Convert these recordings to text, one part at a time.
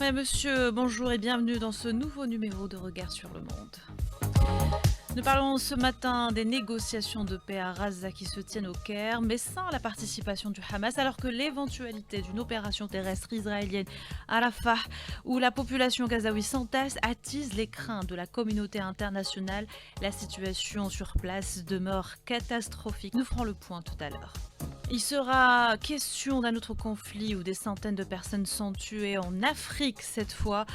Ouais, monsieur, bonjour et bienvenue dans ce nouveau numéro de Regard sur le monde. Nous parlons ce matin des négociations de paix à Gaza qui se tiennent au Caire, mais sans la participation du Hamas, alors que l'éventualité d'une opération terrestre israélienne à Rafah, où la population gazaoui s'entasse, attise les craintes de la communauté internationale. La situation sur place demeure catastrophique. Nous ferons le point tout à l'heure. Il sera question d'un autre conflit où des centaines de personnes sont tuées en Afrique cette fois.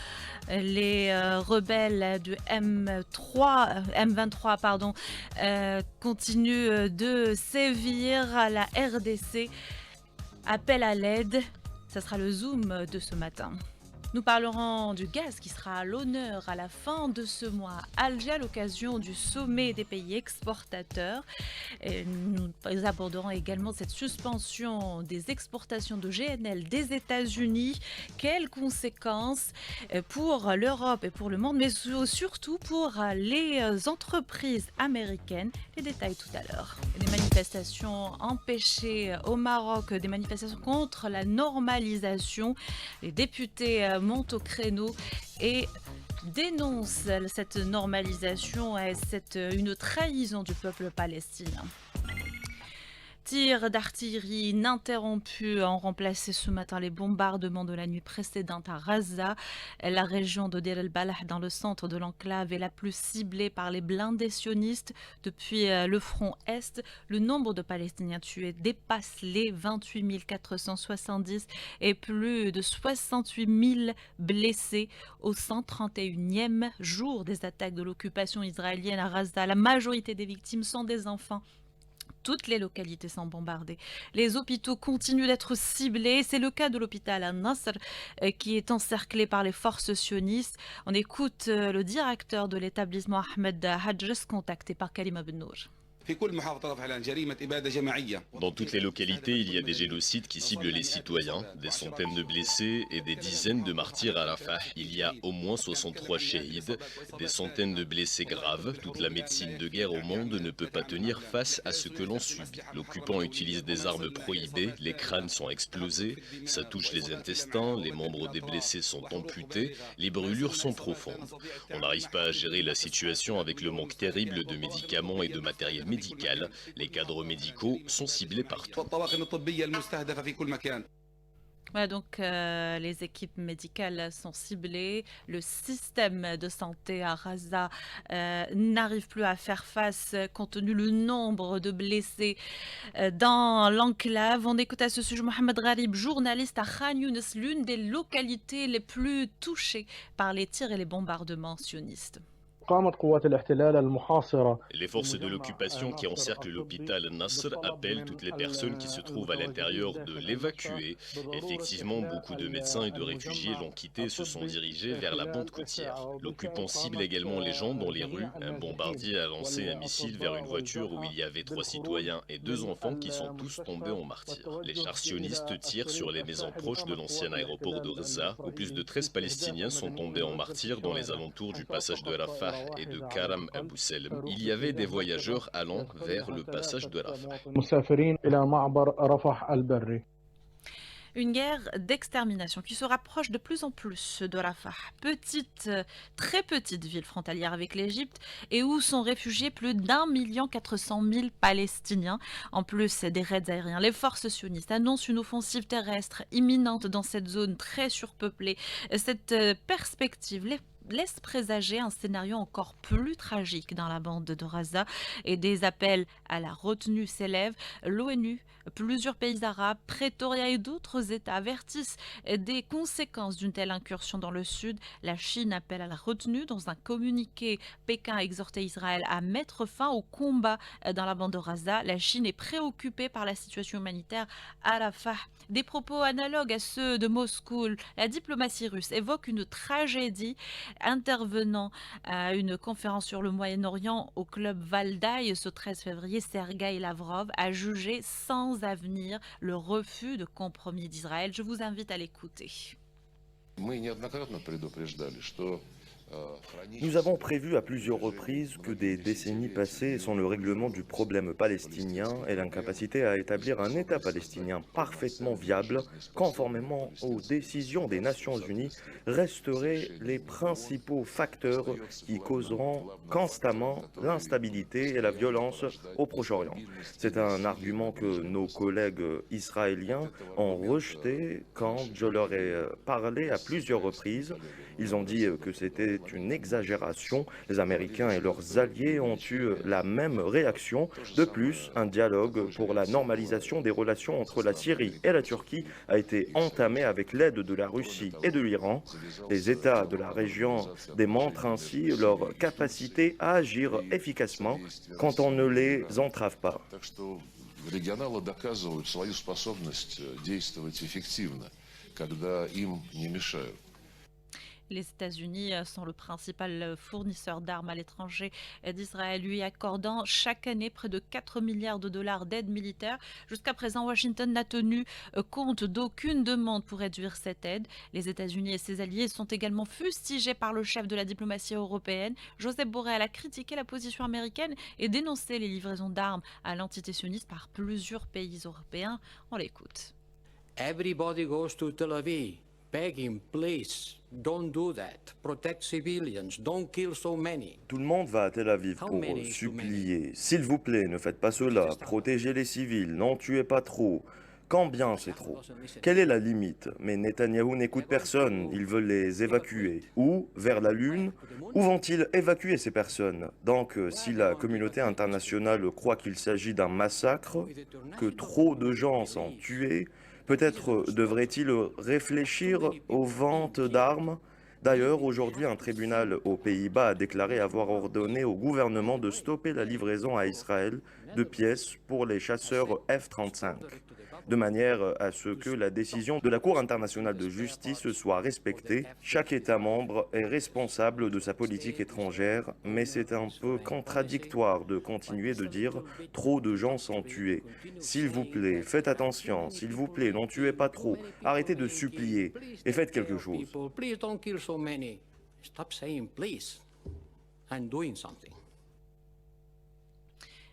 Les rebelles du M23 continuent de sévir. La RDC appelle à l'aide. Ça sera le zoom de ce matin. Nous parlerons du gaz qui sera à l'honneur à la fin de ce mois à Alger à l'occasion du sommet des pays exportateurs. Et nous aborderons également cette suspension des exportations de GNL des États-Unis. Quelles conséquences pour l'Europe et pour le monde, mais surtout pour les entreprises américaines. Les détails tout à l'heure. Des manifestations empêchées au Maroc, des manifestations contre la normalisation. Les députés montent au créneau et dénoncent cette normalisation et une trahison du peuple palestinien. Tirs d'artillerie ininterrompus ont remplacé ce matin les bombardements de la nuit précédente à Gaza. La région de Deir el-Balah, dans le centre de l'enclave, est la plus ciblée par les blindés sionistes. Depuis le front Est, le nombre de Palestiniens tués dépasse les 28 470 et plus de 68 000 blessés au 131e jour des attaques de l'occupation israélienne à Gaza. La majorité des victimes sont des enfants. Toutes les localités sont bombardées. Les hôpitaux continuent d'être ciblés. C'est le cas de l'hôpital Al-Nasr qui est encerclé par les forces sionistes. On écoute le directeur de l'établissement Ahmed Hadjes, contacté par Kalima Bennour. Dans toutes les localités, il y a des génocides qui ciblent les citoyens, des centaines de blessés et des dizaines de martyrs à Rafah. Il y a au moins 63 shahids, des centaines de blessés graves. Toute la médecine de guerre au monde ne peut pas tenir face à ce que l'on subit. L'occupant utilise des armes prohibées, les crânes sont explosés, ça touche les intestins, les membres des blessés sont amputés, les brûlures sont profondes. On n'arrive pas à gérer la situation avec le manque terrible de médicaments et de matériel médical. Les cadres médicaux sont ciblés partout. Voilà, donc les équipes médicales sont ciblées. Le système de santé à Gaza n'arrive plus à faire face compte tenu du nombre de blessés dans l'enclave. On écoute à ce sujet Mohamed Gharib, journaliste à Khan Younes, l'une des localités les plus touchées par les tirs et les bombardements sionistes. Les forces de l'occupation qui encerclent l'hôpital Nasr appellent toutes les personnes qui se trouvent à l'intérieur de l'évacuer. Effectivement, beaucoup de médecins et de réfugiés l'ont quitté et se sont dirigés vers la bande côtière. L'occupant cible également les gens dans les rues. Un bombardier a lancé un missile vers une voiture où il y avait 3 citoyens et 2 enfants qui sont tous tombés en martyrs. Les chars sionistes tirent sur les maisons proches de l'ancien aéroport de Gaza, où plus de 13 Palestiniens sont tombés en martyrs dans les alentours du passage de Rafah et de Karam Abu Salem. Il y avait des voyageurs allant vers le passage de Rafah. Une guerre d'extermination qui se rapproche de plus en plus de Rafah, très petite ville frontalière avec l'Égypte et où sont réfugiés plus d'1,4 million Palestiniens, en plus des raids aériens. Les forces sionistes annoncent une offensive terrestre imminente dans cette zone très surpeuplée. Cette perspective laisse présager un scénario encore plus tragique dans la bande de Gaza et des appels à la retenue s'élèvent. L'ONU, plusieurs pays arabes, Pretoria et d'autres États avertissent des conséquences d'une telle incursion dans le sud. La Chine appelle à la retenue. Dans un communiqué, Pékin a exhorté Israël à mettre fin au combat dans la bande de Gaza. La Chine est préoccupée par la situation humanitaire à Rafah. Des propos analogues à ceux de Moscou. La diplomatie russe évoque une tragédie. Intervenant à une conférence sur le Moyen-Orient au club Valdai ce 13 février, Sergueï Lavrov a jugé sans avenir le refus de compromis d'Israël. Je vous invite à l'écouter. Nous avons prévu à plusieurs reprises que des décennies passées sans le règlement du problème palestinien et l'incapacité à établir un État palestinien parfaitement viable, conformément aux décisions des Nations Unies, resteraient les principaux facteurs qui causeront constamment l'instabilité et la violence au Proche-Orient. C'est un argument que nos collègues israéliens ont rejeté quand je leur ai parlé à plusieurs reprises. Ils ont dit que c'était une exagération. Les Américains et leurs alliés ont eu la même réaction. De plus, un dialogue pour la normalisation des relations entre la Syrie et la Turquie a été entamé avec l'aide de la Russie et de l'Iran. Les États de la région démontrent ainsi leur capacité à agir efficacement quand on ne les entrave pas. Регионалы доказывают свою способность действовать эффективно, когда им не мешают. Les États-Unis sont le principal fournisseur d'armes à l'étranger d'Israël, lui accordant chaque année près de 4 milliards de dollars d'aide militaire. Jusqu'à présent, Washington n'a tenu compte d'aucune demande pour réduire cette aide. Les États-Unis et ses alliés sont également fustigés par le chef de la diplomatie européenne. Joseph Borrell a critiqué la position américaine et dénoncé les livraisons d'armes à l'entité sioniste par plusieurs pays européens. On l'écoute. Everybody goes to Tel Aviv, begging, please, don't do that. Protect civilians, don't kill so many. Tout le monde va à Tel Aviv pour supplier. S'il vous plaît, ne faites pas cela. Protégez les civils, n'en tuez pas trop. Combien c'est trop? Quelle est la limite? Mais Netanyahou n'écoute personne, ils veulent les évacuer. Où? Vers la Lune? Où vont-ils évacuer ces personnes? Donc, si la communauté internationale croit qu'il s'agit d'un massacre, que trop de gens sont tués, peut-être devrait-il réfléchir aux ventes d'armes? D'ailleurs, aujourd'hui, un tribunal aux Pays-Bas a déclaré avoir ordonné au gouvernement de stopper la livraison à Israël de pièces pour les chasseurs F-35, de manière à ce que la décision de la Cour internationale de justice soit respectée. Chaque État membre est responsable de sa politique étrangère, mais c'est un peu contradictoire de continuer de dire « trop de gens sont tués ». S'il vous plaît, faites attention, s'il vous plaît, n'en tuez pas trop, arrêtez de supplier et faites quelque chose. Please don't kill so many. Stop saying please and doing something.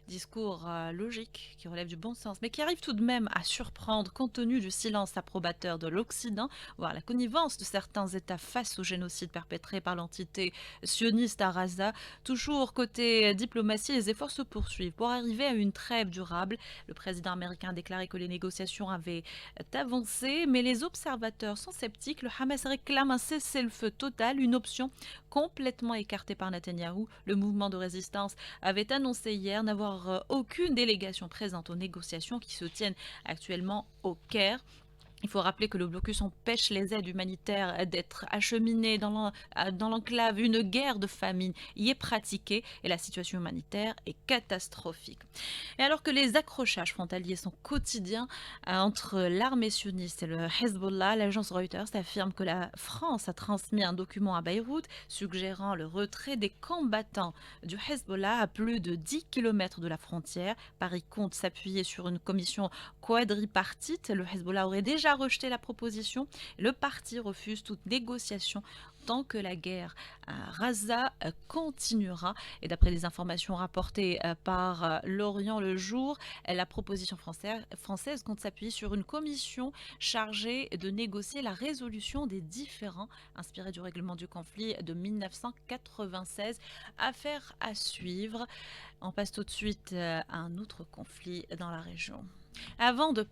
Discours logique qui relève du bon sens, mais qui arrive tout de même à surprendre compte tenu du silence approbateur de l'Occident, voire la connivence de certains États face au génocide perpétré par l'entité sioniste à Gaza. Toujours côté diplomatie, les efforts se poursuivent pour arriver à une trêve durable. Le président américain a déclaré que les négociations avaient avancé, mais les observateurs sont sceptiques. Le Hamas réclame un cessez-le-feu total, une option complètement écartée par Netanyahou. Le mouvement de résistance avait annoncé hier n'avoir aucune délégation présente aux négociations qui se tiennent actuellement au Caire. Il faut rappeler que le blocus empêche les aides humanitaires d'être acheminées dans l'enclave. Une guerre de famine y est pratiquée et la situation humanitaire est catastrophique. Et alors que les accrochages frontaliers sont quotidiens entre l'armée sioniste et le Hezbollah, l'agence Reuters affirme que la France a transmis un document à Beyrouth suggérant le retrait des combattants du Hezbollah à plus de 10 km de la frontière. Paris compte s'appuyer sur une commission quadripartite. Le Hezbollah aurait déjà rejeté la proposition. Le parti refuse toute négociation tant que la guerre à Gaza continuera. Et d'après les informations rapportées par L'Orient le jour, la proposition française compte s'appuyer sur une commission chargée de négocier la résolution des différends inspirés du règlement du conflit de 1996. Affaire à suivre. On passe tout de suite à un autre conflit dans la région. Avant de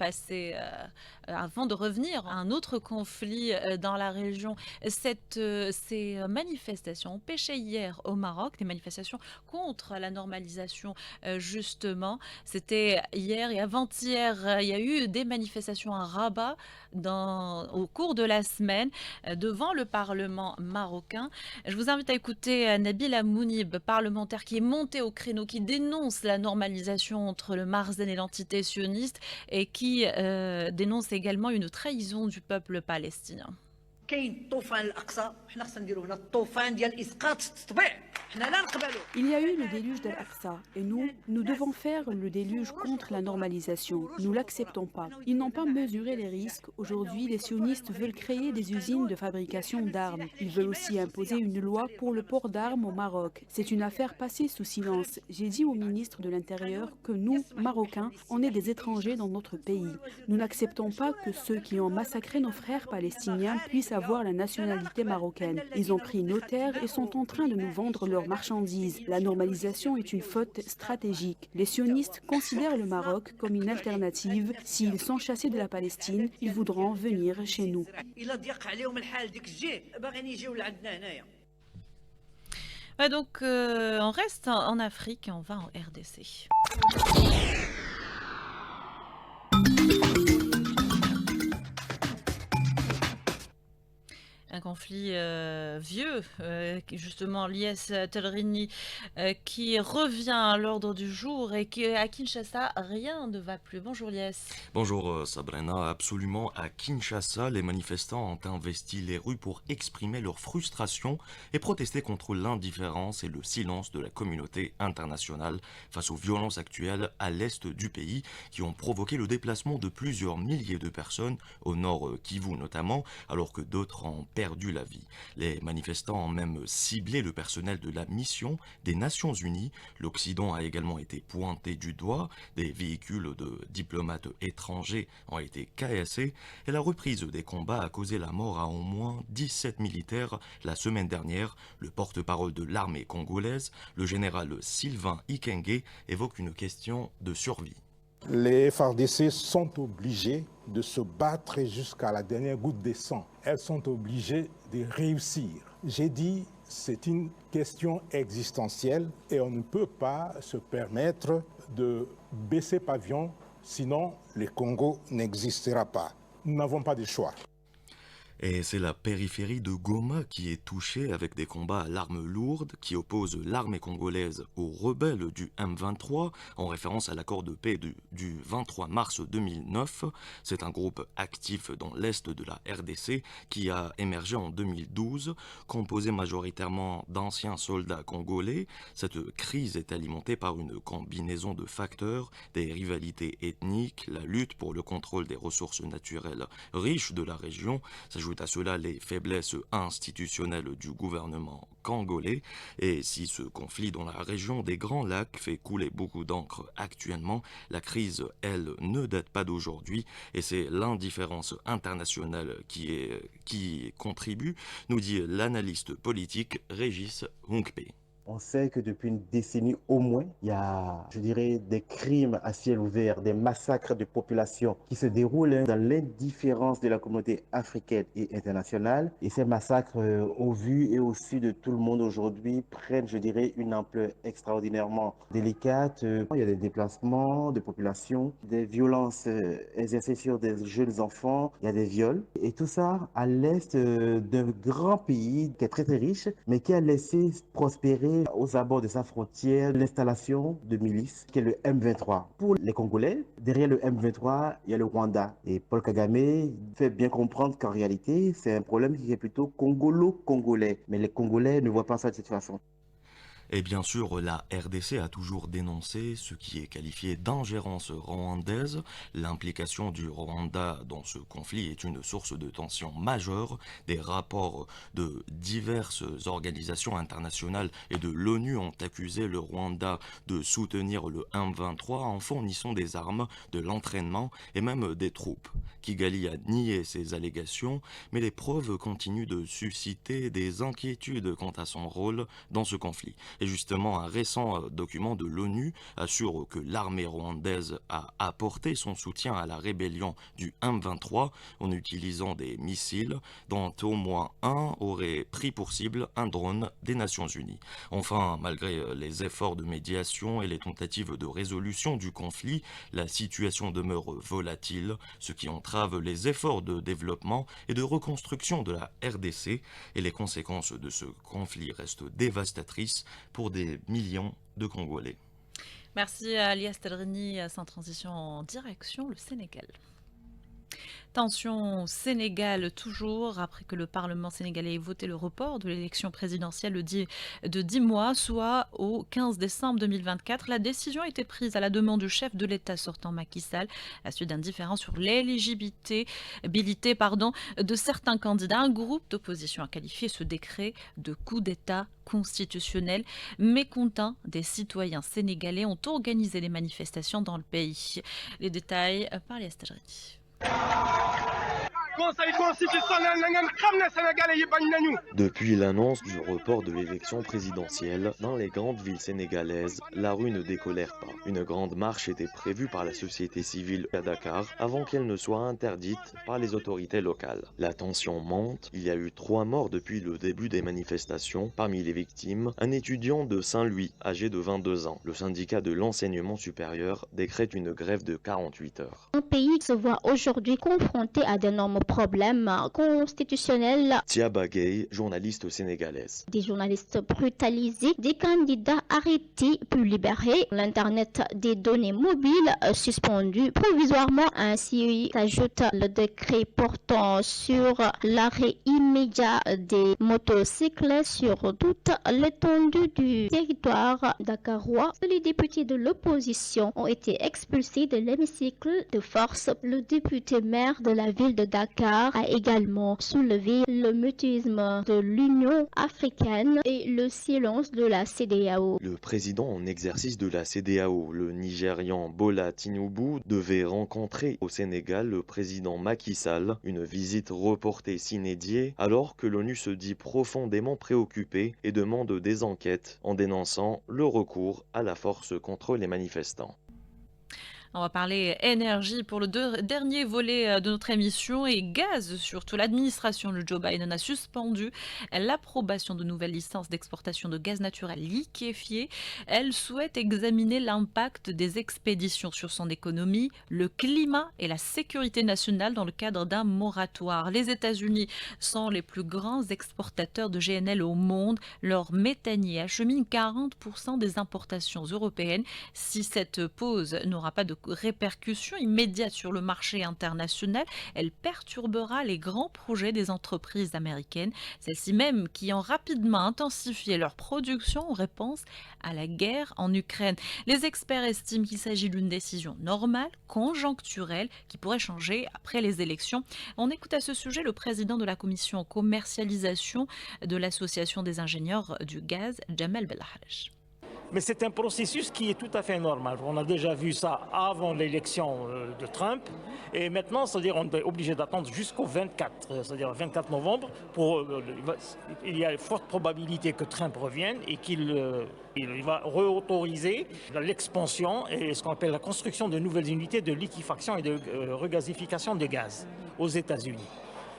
revenir à un autre conflit dans la région, ces manifestations ont pêché hier au Maroc, des manifestations contre la normalisation justement. C'était hier et avant-hier, il y a eu des manifestations à Rabat au cours de la semaine devant le Parlement marocain. Je vous invite à écouter Nabil Amounib, parlementaire qui est monté au créneau, qui dénonce la normalisation entre le Marzen et l'entité sioniste, et qui dénonce également une trahison du peuple palestinien. كاين الطوفان الاقصى حنا خصنا نديرو هنا الطوفان ديال اسقاط التطبيع Il y a eu le déluge d'Al-Aqsa et nous devons faire le déluge contre la normalisation. Nous l'acceptons pas. Ils n'ont pas mesuré les risques. Aujourd'hui, les sionistes veulent créer des usines de fabrication d'armes. Ils veulent aussi imposer une loi pour le port d'armes au Maroc. C'est une affaire passée sous silence. J'ai dit au ministre de l'Intérieur que nous, Marocains, on est des étrangers dans notre pays. Nous n'acceptons pas que ceux qui ont massacré nos frères palestiniens puissent avoir la nationalité marocaine. Ils ont pris nos terres et sont en train de nous vendre leurs marchandises. La normalisation est une faute stratégique. Les sionistes considèrent le Maroc comme une alternative. S'ils sont chassés de la Palestine, ils voudront venir chez nous. Ouais, donc on reste en Afrique et on va en RDC. Un conflit vieux, justement l'IS Telrini, qui revient à l'ordre du jour et qu'à Kinshasa, rien ne va plus. Bonjour Lies. Bonjour Sabrina, absolument à Kinshasa, les manifestants ont investi les rues pour exprimer leur frustration et protester contre l'indifférence et le silence de la communauté internationale face aux violences actuelles à l'est du pays qui ont provoqué le déplacement de plusieurs milliers de personnes au nord Kivu notamment, alors que d'autres ont perdu la vie. Les manifestants ont même ciblé le personnel de la mission des Nations Unies. L'Occident a également été pointé du doigt. Des véhicules de diplomates étrangers ont été cassés et la reprise des combats a causé la mort à au moins 17 militaires la semaine dernière. Le porte-parole de l'armée congolaise, le général Sylvain Ikenge, évoque une question de survie. Les FARDC sont obligés de se battre jusqu'à la dernière goutte de sang. Elles sont obligées de réussir. J'ai dit, c'est une question existentielle et on ne peut pas se permettre de baisser pavillon, sinon le Congo n'existera pas. Nous n'avons pas de choix. Et c'est la périphérie de Goma qui est touchée avec des combats à l'arme lourde qui opposent l'armée congolaise aux rebelles du M23 en référence à l'accord de paix du 23 mars 2009. C'est un groupe actif dans l'est de la RDC qui a émergé en 2012, composé majoritairement d'anciens soldats congolais. Cette crise est alimentée par une combinaison de facteurs, des rivalités ethniques, la lutte pour le contrôle des ressources naturelles riches de la région. S'ajoute à cela les faiblesses institutionnelles du gouvernement congolais. Et si ce conflit dans la région des Grands Lacs fait couler beaucoup d'encre actuellement, la crise, elle, ne date pas d'aujourd'hui et c'est l'indifférence internationale qui contribue, nous dit l'analyste politique Régis Hunkpe. On sait que depuis une décennie au moins, il y a, je dirais, des crimes à ciel ouvert, des massacres de population qui se déroulent dans l'indifférence de la communauté africaine et internationale. Et ces massacres, au vu et au su de tout le monde aujourd'hui, prennent, je dirais, une ampleur extraordinairement délicate. Il y a des déplacements de population, des violences exercées sur des jeunes enfants, il y a des viols. Et tout ça à l'est d'un grand pays qui est très très riche, mais qui a laissé prospérer aux abords de sa frontière l'installation de milices qui est le M23. Pour les Congolais, derrière le M23, il y a le Rwanda. Et Paul Kagame fait bien comprendre qu'en réalité, c'est un problème qui est plutôt congolo-congolais. Mais les Congolais ne voient pas ça de cette façon. Et bien sûr, la RDC a toujours dénoncé ce qui est qualifié d'ingérence rwandaise. L'implication du Rwanda dans ce conflit est une source de tension majeure. Des rapports de diverses organisations internationales et de l'ONU ont accusé le Rwanda de soutenir le M23 en fournissant des armes, de l'entraînement et même des troupes. Kigali a nié ces allégations, mais les preuves continuent de susciter des inquiétudes quant à son rôle dans ce conflit. Et justement, un récent document de l'ONU assure que l'armée rwandaise a apporté son soutien à la rébellion du M23 en utilisant des missiles, dont au moins un aurait pris pour cible un drone des Nations Unies. Enfin, malgré les efforts de médiation et les tentatives de résolution du conflit, la situation demeure volatile, ce qui entrave les efforts de développement et de reconstruction de la RDC, et les conséquences de ce conflit restent dévastatrices pour des millions de Congolais. Merci à Lias Telrini, sans transition en direction le Sénégal. Tension au Sénégal toujours, après que le Parlement sénégalais ait voté le report de l'élection présidentielle de 10 mois, soit au 15 décembre 2024. La décision a été prise à la demande du chef de l'État sortant Macky Sall, à la suite d'un différend sur l'éligibilité de certains candidats. Un groupe d'opposition a qualifié ce décret de coup d'État constitutionnel. Mécontents des citoyens sénégalais ont organisé des manifestations dans le pays. Les détails par Léa Stajriti. Depuis l'annonce du report de l'élection présidentielle, dans les grandes villes sénégalaises, la rue ne décolère pas. Une grande marche était prévue par la société civile à Dakar avant qu'elle ne soit interdite par les autorités locales. La tension monte, il y a eu 3 morts depuis le début des manifestations. Parmi les victimes, un étudiant de Saint-Louis, âgé de 22 ans. Le syndicat de l'enseignement supérieur décrète une grève de 48 heures. Un pays se voit aujourd'hui confronté à d'énormes problèmes constitutionnels. Tiaba Gueye, journaliste sénégalaise. Des journalistes brutalisés, des candidats arrêtés puis libérés, l'Internet des données mobiles suspendu provisoirement. Ainsi s'ajoute le décret portant sur l'arrêt immédiat des motocycles sur toute l'étendue du territoire dakarois. Les députés de l'opposition ont été expulsés de l'hémicycle de force. Le député maire de la ville de Dakar a également soulevé le mutisme de l'Union africaine et le silence de la CEDEAO. Le président en exercice de la CEDEAO, le Nigérian Bola Tinubu, devait rencontrer au Sénégal le président Macky Sall, une visite reportée sine die, alors que l'ONU se dit profondément préoccupée et demande des enquêtes en dénonçant le recours à la force contre les manifestants. On va parler énergie pour le dernier volet de notre émission et gaz surtout. L'administration de Joe Biden a suspendu l'approbation de nouvelles licences d'exportation de gaz naturel liquéfié. Elle souhaite examiner l'impact des expéditions sur son économie, le climat et la sécurité nationale dans le cadre d'un moratoire. Les États-Unis sont les plus grands exportateurs de GNL au monde. Leur méthanier achemine 40% des importations européennes. Si cette pause n'aura pas de répercussions immédiates sur le marché international, elle perturbera les grands projets des entreprises américaines, celles-ci même qui ont rapidement intensifié leur production en réponse à la guerre en Ukraine. Les experts estiment qu'il s'agit d'une décision normale, conjoncturelle, qui pourrait changer après les élections. On écoute à ce sujet le président de la commission commercialisation de l'Association des ingénieurs du gaz, Jamel Belhaj. Mais c'est un processus qui est tout à fait normal. On a déjà vu ça avant l'élection de Trump. Et maintenant, c'est-à-dire on est obligé d'attendre jusqu'au 24, c'est-à-dire 24 novembre. Il y a une forte probabilité que Trump revienne et qu'il va réautoriser l'expansion et ce qu'on appelle la construction de nouvelles unités de liquéfaction et de regasification de gaz aux États-Unis.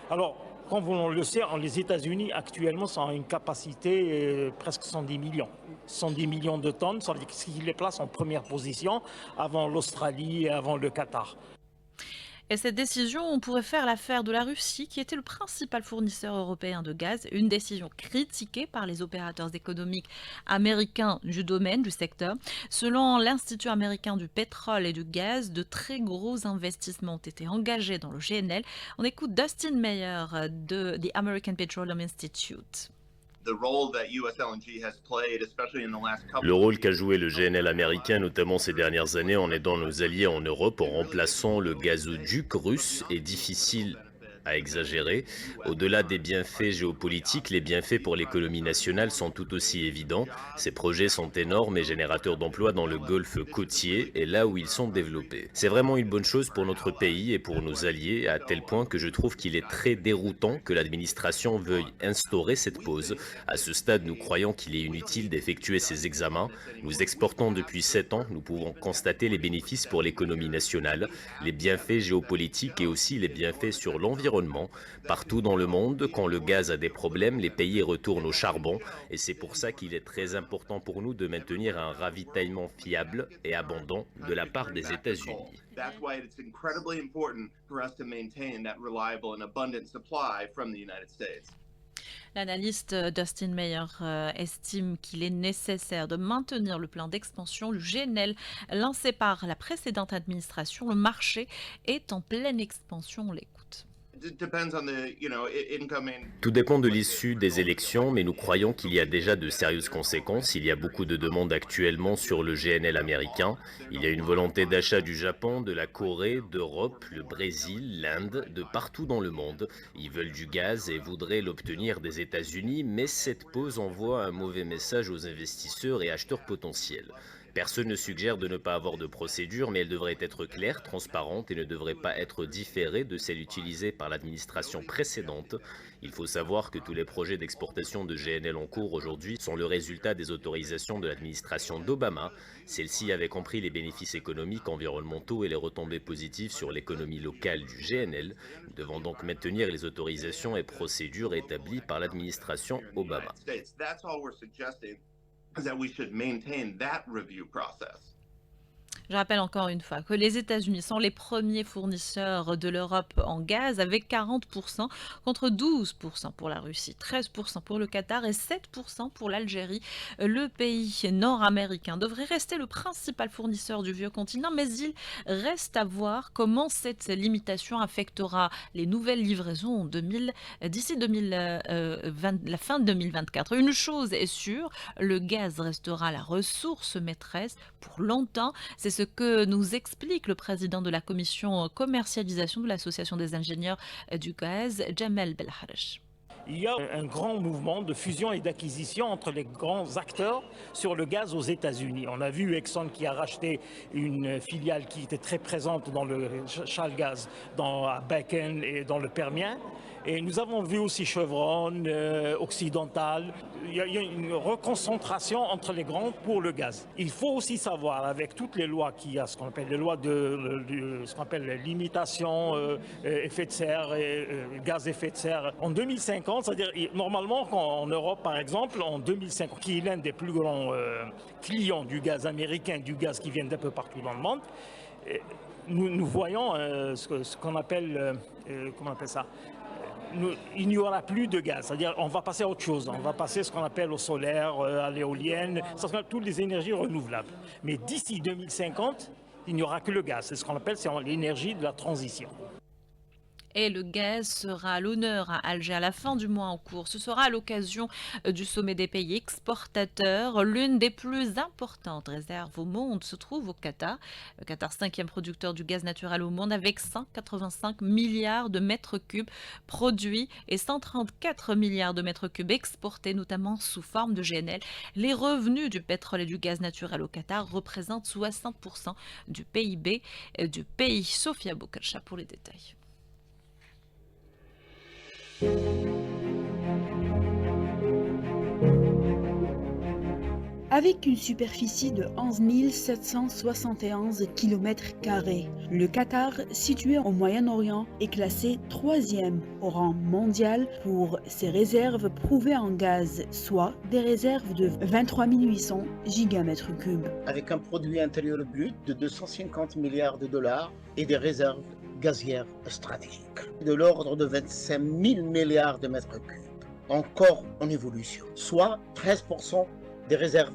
Alors, comme on le sait, les États-Unis actuellement sont à une capacité presque 110 millions. 110 millions de tonnes, ça veut dire qu'ils les placent en première position avant l'Australie et avant le Qatar. Et cette décision, on pourrait faire l'affaire de la Russie, qui était le principal fournisseur européen de gaz, une décision critiquée par les opérateurs économiques américains du domaine, du secteur. Selon l'Institut américain du pétrole et du gaz, de très gros investissements ont été engagés dans le GNL. On écoute Dustin Meyer de The American Petroleum Institute. Le rôle qu'a joué le GNL américain, notamment ces dernières années, en aidant nos alliés en Europe en remplaçant le gazoduc russe, est difficile à exagérer. Au-delà des bienfaits géopolitiques, les bienfaits pour l'économie nationale sont tout aussi évidents. Ces projets sont énormes et générateurs d'emplois dans le golfe côtier et là où ils sont développés. C'est vraiment une bonne chose pour notre pays et pour nos alliés, à tel point que je trouve qu'il est très déroutant que l'administration veuille instaurer cette pause. À ce stade, nous croyons qu'il est inutile d'effectuer ces examens. Nous exportons depuis 7 ans, nous pouvons constater les bénéfices pour l'économie nationale, les bienfaits géopolitiques et aussi les bienfaits sur l'environnement. Partout dans le monde, quand le gaz a des problèmes, les pays retournent au charbon et c'est pour ça qu'il est très important pour nous de maintenir un ravitaillement fiable et abondant de la part des États-Unis. L'analyste Dustin Mayer estime qu'il est nécessaire de maintenir le plan d'expansion du GNL lancé par la précédente administration. Le marché est en pleine expansion, on l'écoute. Tout dépend de l'issue des élections, mais nous croyons qu'il y a déjà de sérieuses conséquences. Il y a beaucoup de demandes actuellement sur le GNL américain. Il y a une volonté d'achat du Japon, de la Corée, d'Europe, le Brésil, l'Inde, de partout dans le monde. Ils veulent du gaz et voudraient l'obtenir des États-Unis, mais cette pause envoie un mauvais message aux investisseurs et acheteurs potentiels. Personne ne suggère de ne pas avoir de procédure, mais elle devrait être claire, transparente et ne devrait pas être différée de celle utilisée par l'administration précédente. Il faut savoir que tous les projets d'exportation de GNL en cours aujourd'hui sont le résultat des autorisations de l'administration d'Obama. Celle-ci avait compris les bénéfices économiques, environnementaux et les retombées positives sur l'économie locale du GNL. Nous devons donc maintenir les autorisations et procédures établies par l'administration Obama. Je rappelle encore une fois que les États-Unis sont les premiers fournisseurs de l'Europe en gaz avec 40% contre 12% pour la Russie, 13% pour le Qatar et 7% pour l'Algérie. Le pays nord-américain devrait rester le principal fournisseur du vieux continent, mais il reste à voir comment cette limitation affectera les nouvelles livraisons d'ici la fin de 2024. Une chose est sûre, le gaz restera la ressource maîtresse pour longtemps. C'est ce que nous explique le président de la commission commercialisation de l'Association des ingénieurs du gaz, Jamal Belharj. Il y a un grand mouvement de fusion et d'acquisition entre les grands acteurs sur le gaz aux États-Unis. On a vu Exxon qui a racheté une filiale qui était très présente dans le shale gas, à Bakken et dans le Permien. Et nous avons vu aussi Chevron, Occidental. Il y a une reconcentration entre les grands pour le gaz. Il faut aussi savoir, avec toutes les lois qu'il y a, ce qu'on appelle les lois ce qu'on appelle limitation, effet de serre, gaz à effet de serre, en 2050, c'est-à-dire normalement en Europe par exemple, en 2050, qui est l'un des plus grands clients du gaz américain, du gaz qui vient d'un peu partout dans le monde, nous voyons ce qu'on appelle, comment on appelle ça ? Il n'y aura plus de gaz, c'est-à-dire on va passer à autre chose, on va passer ce qu'on appelle au solaire, à l'éolienne, toutes les énergies renouvelables. Mais d'ici 2050, il n'y aura que le gaz, c'est ce qu'on appelle l'énergie de la transition. Et le gaz sera à l'honneur à Alger à la fin du mois en cours. Ce sera à l'occasion du sommet des pays exportateurs. L'une des plus importantes réserves au monde se trouve au Qatar. Le Qatar, 5e producteur du gaz naturel au monde, avec 185 milliards de mètres cubes produits et 134 milliards de mètres cubes exportés, notamment sous forme de GNL. Les revenus du pétrole et du gaz naturel au Qatar représentent 60% du PIB du pays. Sophia Boukacha pour les détails. Avec une superficie de 11 771 km², le Qatar, situé au Moyen-Orient, est classé 3e au rang mondial pour ses réserves prouvées en gaz, soit des réserves de 23 800 gigamètres cubes. Avec un produit intérieur brut de 250 milliards de dollars et des réserves gazières stratégiques de l'ordre de 25 000 milliards de mètres cubes, encore en évolution, soit 13% des réserves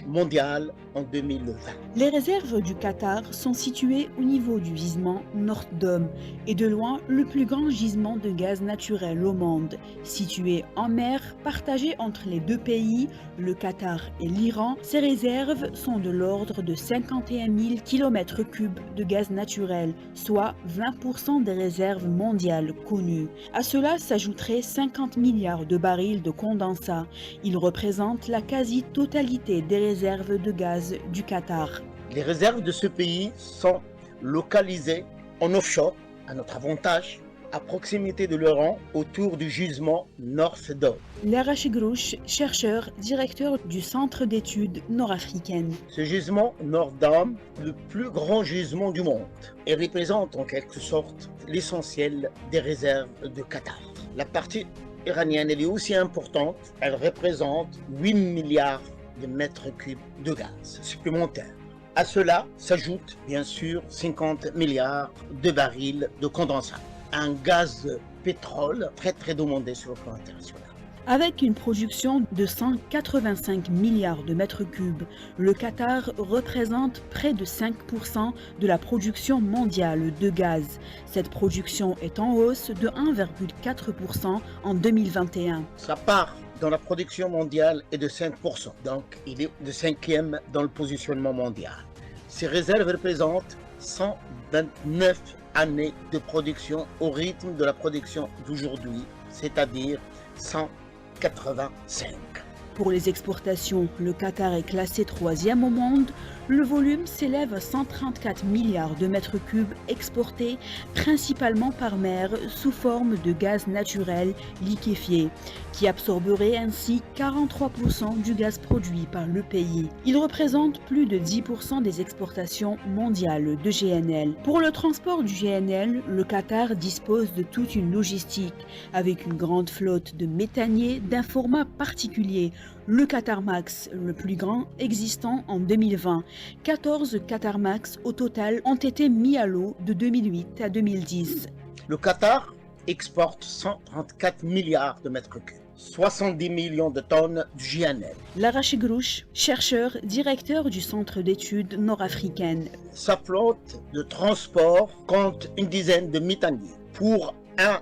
mondiales en 2020. Les réserves du Qatar sont situées au niveau du gisement North Dome et de loin le plus grand gisement de gaz naturel au monde. Situé en mer, partagé entre les deux pays, le Qatar et l'Iran, ces réserves sont de l'ordre de 51 000 km³ de gaz naturel, soit 20% des réserves mondiales connues. À cela s'ajouterait 50 milliards de barils de condensat. Ils représentent la quasi-totalité des réserves de gaz du Qatar. Les réserves de ce pays sont localisées en offshore, à notre avantage, à proximité de l'Iran, autour du gisement North Dome. Lara Chegrouche, chercheur, directeur du Centre d'études nord-africaines. Ce gisement North Dome, le plus grand gisement du monde, et représente en quelque sorte l'essentiel des réserves de Qatar. La partie iranienne, elle est aussi importante, elle représente 8 milliards de mètres cubes de gaz supplémentaires. À cela s'ajoute bien sûr 50 milliards de barils de condensat, un gaz pétrole très demandé sur le plan international. Avec une production de 185 milliards de mètres cubes, le Qatar représente près de 5% de la production mondiale de gaz. Cette production est en hausse de 1,4% en 2021. Sa part dans la production mondiale est de 5%, donc il est de 5e dans le positionnement mondial. Ces réserves représentent 129 années de production au rythme de la production d'aujourd'hui, c'est-à-dire 185. Pour les exportations, le Qatar est classé 3e au monde. Le volume s'élève à 134 milliards de mètres cubes exportés principalement par mer sous forme de gaz naturel liquéfié, qui absorberait ainsi 43% du gaz produit par le pays. Il représente plus de 10% des exportations mondiales de GNL. Pour le transport du GNL, le Qatar dispose de toute une logistique, avec une grande flotte de méthaniers d'un format particulier, le Qatar Max, le plus grand existant en 2020. 14 Qatar Max au total ont été mis à l'eau de 2008 à 2010. Le Qatar exporte 134 milliards de mètres cubes, 70 millions de tonnes de GNL. Lara Chegrouche, chercheur, directeur du Centre d'études nord-africaines. Sa flotte de transport compte une dizaine de méthaniers, pour un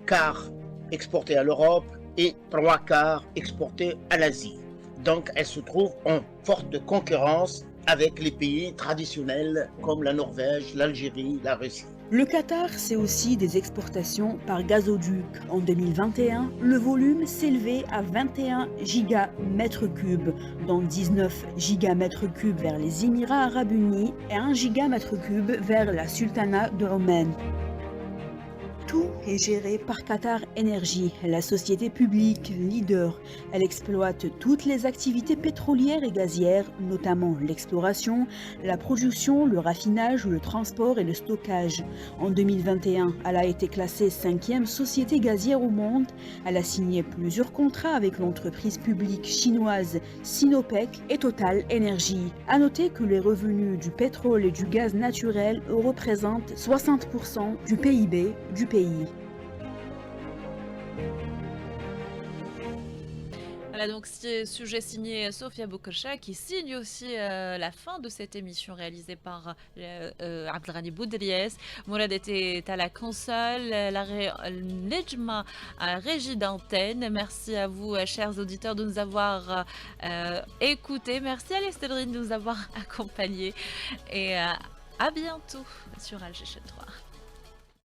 quart exporté à l'Europe et 3 quarts exportés à l'Asie. Donc elle se trouve en forte concurrence avec les pays traditionnels comme la Norvège, l'Algérie, la Russie. Le Qatar, c'est aussi des exportations par gazoduc. En 2021, le volume s'élevait à 21 gigamètres cubes, dont 19 gigamètres cubes vers les Émirats arabes unis et 1 gigamètre cube vers la Sultanat de Oman. Tout est géré par Qatar Energy, la société publique leader. Elle exploite toutes les activités pétrolières et gazières, notamment l'exploration, la production, le raffinage, le transport et le stockage. En 2021, elle a été classée 5e société gazière au monde. Elle a signé plusieurs contrats avec l'entreprise publique chinoise Sinopec et Total Energy. À noter que les revenus du pétrole et du gaz naturel représentent 60% du PIB du pays. Voilà donc sujet signé Sofia Boukercha qui signe aussi la fin de cette émission réalisée par Abdelghani Boudriès. Mourad était à la console, Nejma à la régie d'antenne. Merci à vous, chers auditeurs, de nous avoir écoutés. Merci à l'Estedrine de nous avoir accompagnés. Et à bientôt sur Alger 3.